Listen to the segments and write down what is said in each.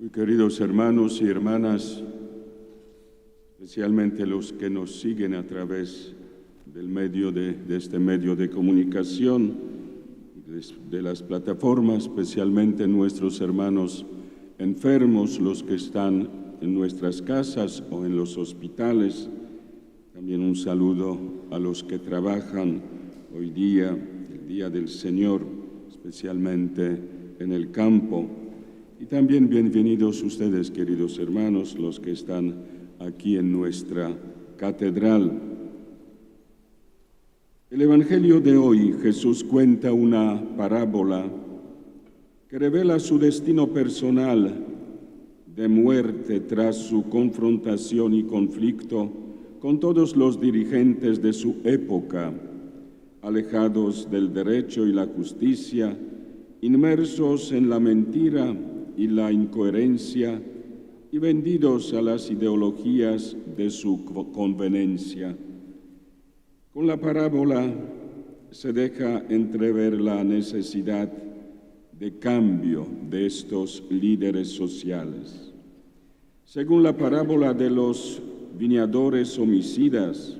Muy queridos hermanos y hermanas, especialmente los que nos siguen a través de este medio de comunicación, de las plataformas, especialmente nuestros hermanos enfermos, los que están en nuestras casas o en los hospitales. También un saludo a los que trabajan hoy día, el Día del Señor, especialmente en el campo. Y también bienvenidos ustedes, queridos hermanos, los que están aquí en nuestra catedral. El Evangelio de hoy, Jesús cuenta una parábola que revela su destino personal de muerte tras su confrontación y conflicto con todos los dirigentes de su época, alejados del derecho y la justicia, inmersos en la mentira y la incoherencia y vendidos a las ideologías de su conveniencia. Con la parábola se deja entrever la necesidad de cambio de estos líderes sociales. Según la parábola de los viñadores homicidas,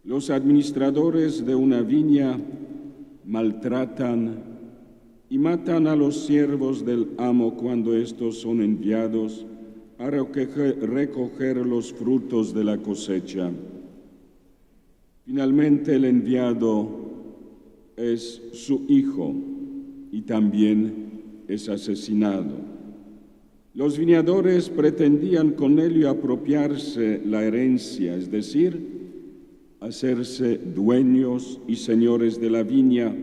los administradores de una viña maltratan y matan a los siervos del amo cuando estos son enviados a recoger los frutos de la cosecha. Finalmente, el enviado es su hijo y también es asesinado. Los viñadores pretendían con ello apropiarse la herencia, es decir, hacerse dueños y señores de la viña,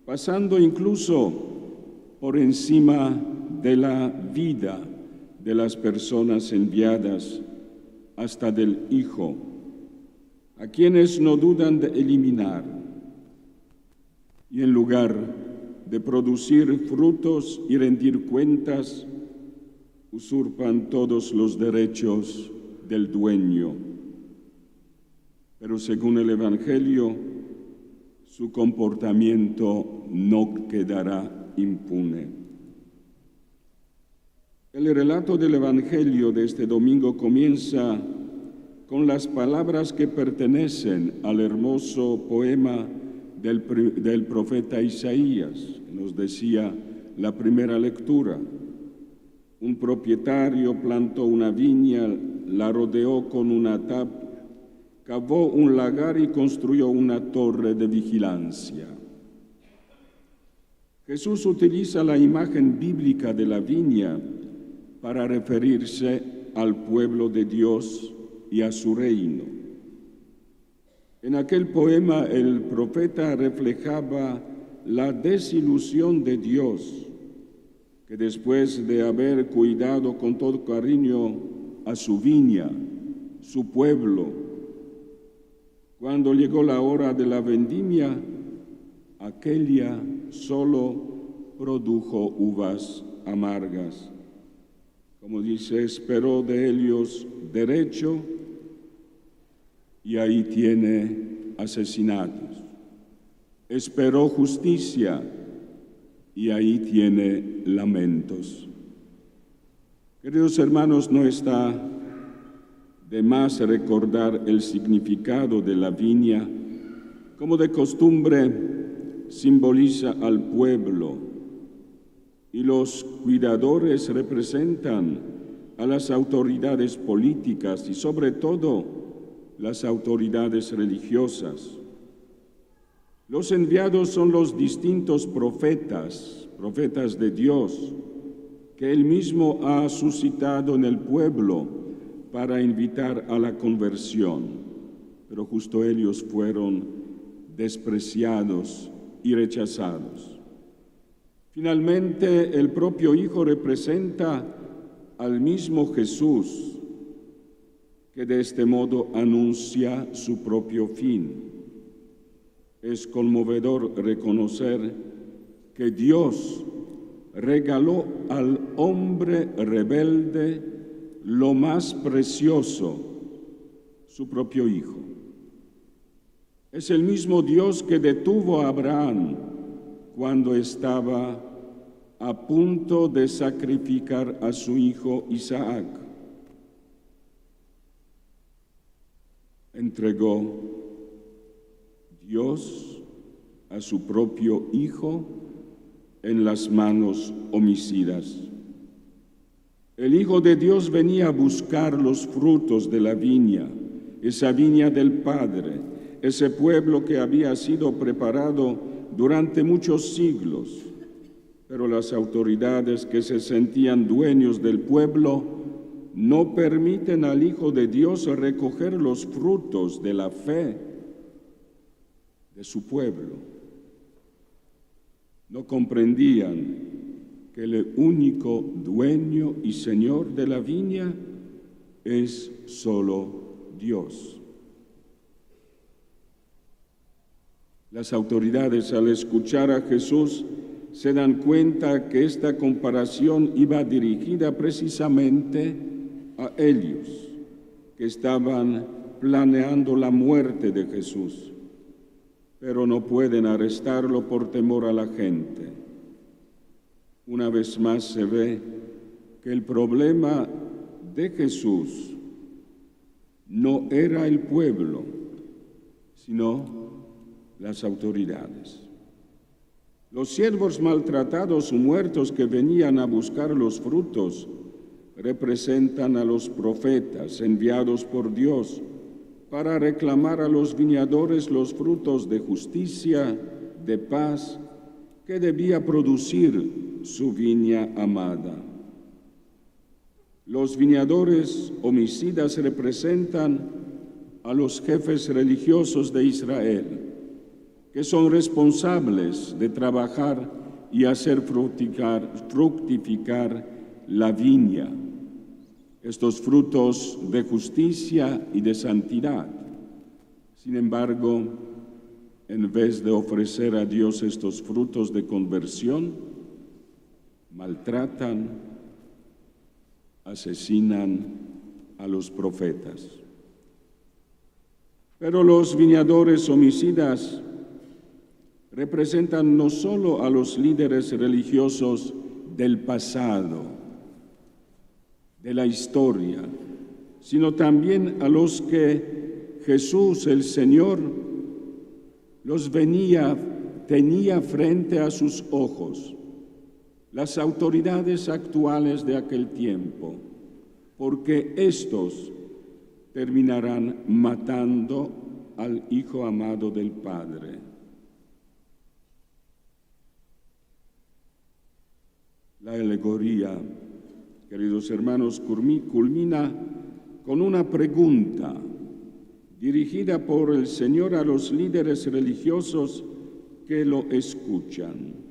pasando incluso por encima de la vida de las personas enviadas, hasta del hijo, a quienes no dudan de eliminar. Y en lugar de producir frutos y rendir cuentas, usurpan todos los derechos del dueño. Pero según el Evangelio, su comportamiento no quedará impune. El relato del Evangelio de este domingo comienza con las palabras que pertenecen al hermoso poema del profeta Isaías. Nos decía la primera lectura: un propietario plantó una viña, la rodeó con una tapia, cavó un lagar y construyó una torre de vigilancia. Jesús utiliza la imagen bíblica de la viña para referirse al pueblo de Dios y a su reino. En aquel poema el profeta reflejaba la desilusión de Dios, que después de haber cuidado con todo cariño a su viña, su pueblo, cuando llegó la hora de la vendimia, aquella solo produjo uvas amargas. Como dice, esperó de ellos derecho y ahí tiene asesinatos. Esperó justicia y ahí tiene lamentos. Queridos hermanos, no está de más recordar el significado de la viña, como de costumbre simboliza al pueblo, y los cuidadores representan a las autoridades políticas y sobre todo las autoridades religiosas. Los enviados son los distintos profetas de Dios, que Él mismo ha suscitado en el pueblo para invitar a la conversión, pero justo ellos fueron despreciados y rechazados. Finalmente, el propio Hijo representa al mismo Jesús, que de este modo anuncia su propio fin. Es conmovedor reconocer que Dios regaló al hombre rebelde lo más precioso, su propio Hijo. Es el mismo Dios que detuvo a Abraham cuando estaba a punto de sacrificar a su hijo Isaac. Entregó Dios a su propio hijo en las manos homicidas. El Hijo de Dios venía a buscar los frutos de la viña, esa viña del Padre, ese pueblo que había sido preparado durante muchos siglos. Pero las autoridades que se sentían dueños del pueblo no permiten al Hijo de Dios recoger los frutos de la fe de su pueblo. No comprendían que el único dueño y señor de la viña es solo Dios. Las autoridades, al escuchar a Jesús, se dan cuenta que esta comparación iba dirigida precisamente a ellos, que estaban planeando la muerte de Jesús, pero no pueden arrestarlo por temor a la gente. Una vez más se ve que el problema de Jesús no era el pueblo, sino las autoridades. Los siervos maltratados o muertos que venían a buscar los frutos representan a los profetas enviados por Dios para reclamar a los viñadores los frutos de justicia, de paz, que debía producir su viña amada. Los viñadores homicidas representan a los jefes religiosos de Israel, que son responsables de trabajar y hacer fructificar la viña, estos frutos de justicia y de santidad. Sin embargo, en vez de ofrecer a Dios estos frutos de conversión, maltratan, asesinan a los profetas. Pero los viñadores homicidas representan no solo a los líderes religiosos del pasado, de la historia, sino también a los que Jesús, el Señor, tenía frente a sus ojos, las autoridades actuales de aquel tiempo, porque estos terminarán matando al Hijo amado del Padre. La alegoría, queridos hermanos, culmina con una pregunta dirigida por el Señor a los líderes religiosos que lo escuchan.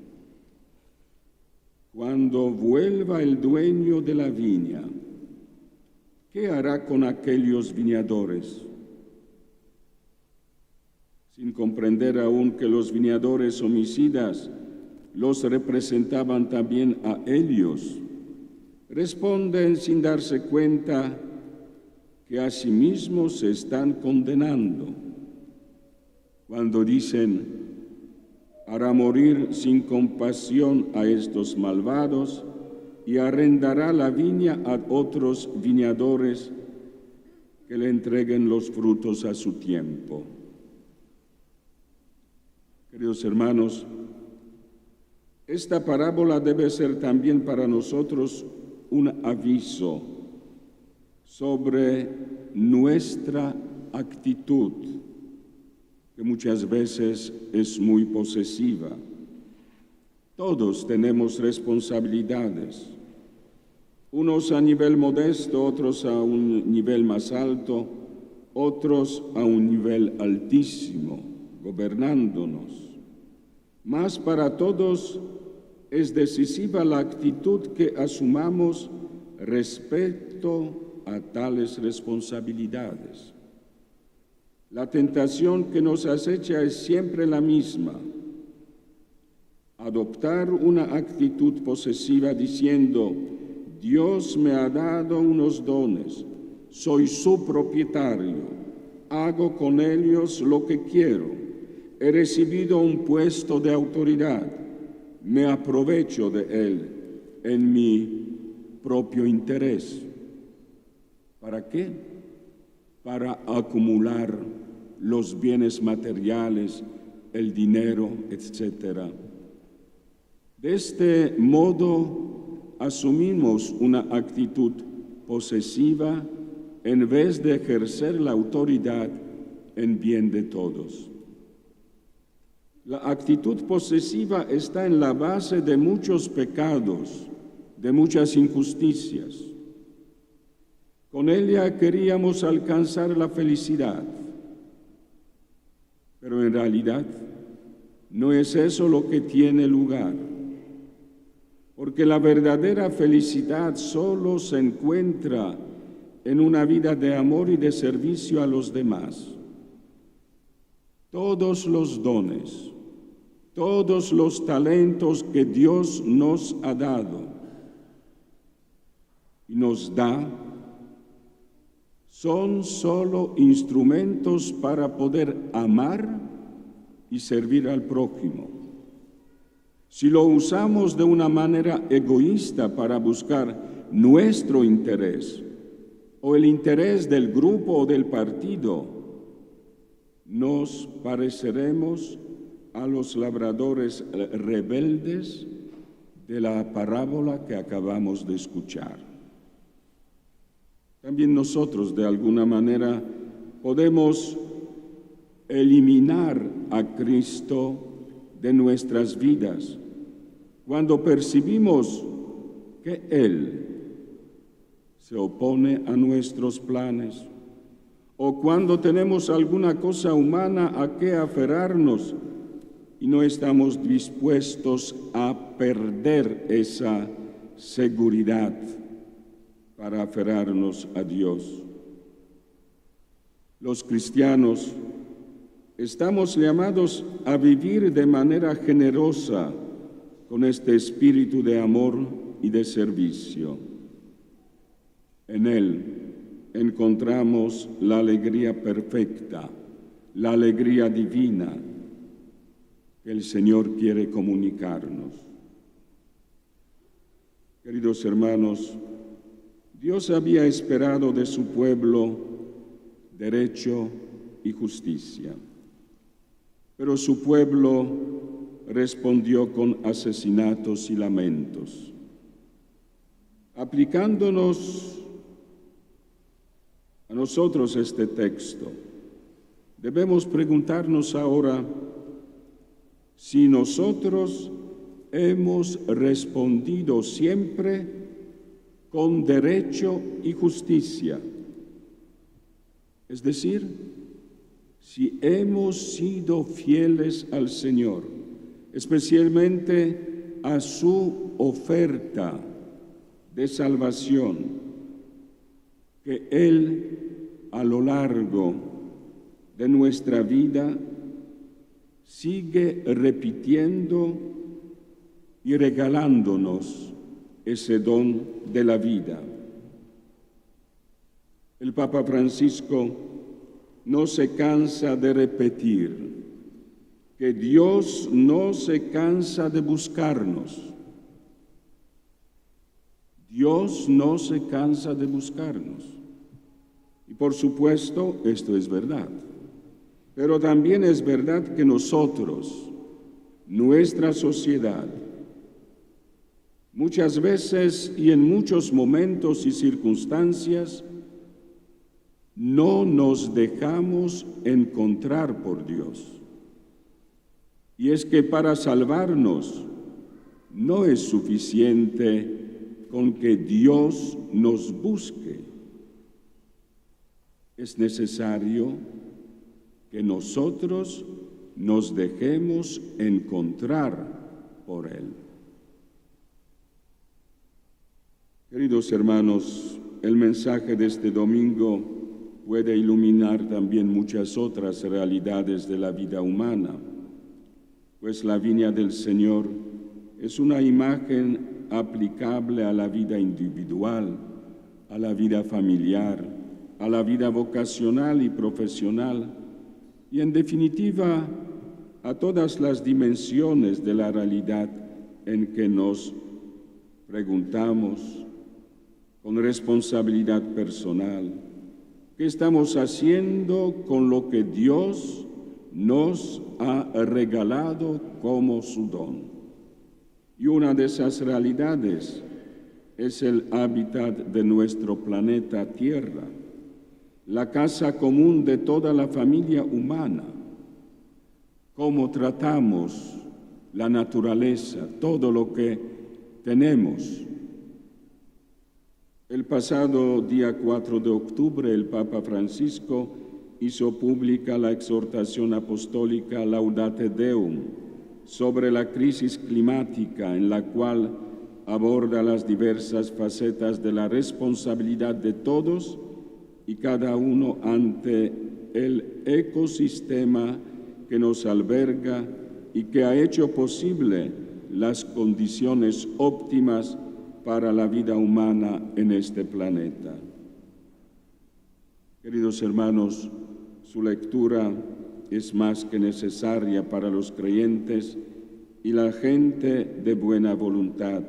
Cuando vuelva el dueño de la viña, ¿qué hará con aquellos viñadores? Sin comprender aún que los viñadores homicidas los representaban también a ellos, responden sin darse cuenta que a sí mismos se están condenando cuando dicen: hará morir sin compasión a estos malvados y arrendará la viña a otros viñadores que le entreguen los frutos a su tiempo. Queridos hermanos, esta parábola debe ser también para nosotros un aviso sobre nuestra actitud, que muchas veces es muy posesiva. Todos tenemos responsabilidades, unos a nivel modesto, otros a un nivel más alto, otros a un nivel altísimo, gobernándonos. Mas para todos es decisiva la actitud que asumamos respecto a tales responsabilidades. La tentación que nos acecha es siempre la misma: adoptar una actitud posesiva diciendo: Dios me ha dado unos dones, soy su propietario, hago con ellos lo que quiero, he recibido un puesto de autoridad, me aprovecho de él en mi propio interés. ¿Para qué? Para acumular los bienes materiales, el dinero, etc. De este modo asumimos una actitud posesiva en vez de ejercer la autoridad en bien de todos. La actitud posesiva está en la base de muchos pecados, de muchas injusticias. Con ella queríamos alcanzar la felicidad, pero en realidad no es eso lo que tiene lugar, porque la verdadera felicidad solo se encuentra en una vida de amor y de servicio a los demás. Todos los dones, todos los talentos que Dios nos ha dado y nos da son solo instrumentos para poder amar y servir al prójimo. Si lo usamos de una manera egoísta para buscar nuestro interés o el interés del grupo o del partido, nos pareceremos a los labradores rebeldes de la parábola que acabamos de escuchar. También nosotros, de alguna manera, podemos eliminar a Cristo de nuestras vidas cuando percibimos que Él se opone a nuestros planes, o cuando tenemos alguna cosa humana a que aferrarnos y no estamos dispuestos a perder esa seguridad para aferrarnos a Dios. Los cristianos estamos llamados a vivir de manera generosa con este espíritu de amor y de servicio. En él encontramos la alegría perfecta, la alegría divina que el Señor quiere comunicarnos. Queridos hermanos, Dios había esperado de su pueblo derecho y justicia, pero su pueblo respondió con asesinatos y lamentos. Aplicándonos a nosotros este texto, debemos preguntarnos ahora si nosotros hemos respondido siempre con derecho y justicia, es decir, si hemos sido fieles al Señor, especialmente a su oferta de salvación, que Él a lo largo de nuestra vida sigue repitiendo y regalándonos ese don de la vida. El Papa Francisco no se cansa de repetir que Dios no se cansa de buscarnos. Dios no se cansa de buscarnos. Y por supuesto, esto es verdad. Pero también es verdad que nosotros, nuestra sociedad, muchas veces y en muchos momentos y circunstancias, no nos dejamos encontrar por Dios. Y es que para salvarnos no es suficiente con que Dios nos busque. Es necesario que nosotros nos dejemos encontrar por Él. Queridos hermanos, el mensaje de este domingo puede iluminar también muchas otras realidades de la vida humana, pues la viña del Señor es una imagen aplicable a la vida individual, a la vida familiar, a la vida vocacional y profesional, y en definitiva a todas las dimensiones de la realidad en que nos preguntamos con responsabilidad personal, ¿qué estamos haciendo con lo que Dios nos ha regalado como su don? Y una de esas realidades es el hábitat de nuestro planeta Tierra, la casa común de toda la familia humana. ¿Cómo tratamos la naturaleza, todo lo que tenemos? El pasado día 4 de octubre, el Papa Francisco hizo pública la exhortación apostólica Laudate Deum sobre la crisis climática, en la cual aborda las diversas facetas de la responsabilidad de todos y cada uno ante el ecosistema que nos alberga y que ha hecho posible las condiciones óptimas para la vida humana en este planeta. Queridos hermanos, su lectura es más que necesaria para los creyentes y la gente de buena voluntad,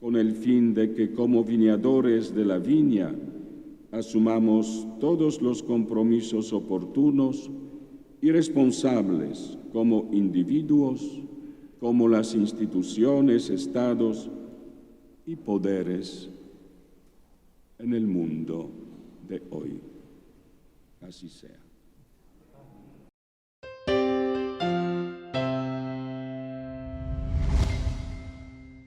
con el fin de que como viñadores de la viña asumamos todos los compromisos oportunos y responsables como individuos, como las instituciones, estados y poderes en el mundo de hoy. Así sea.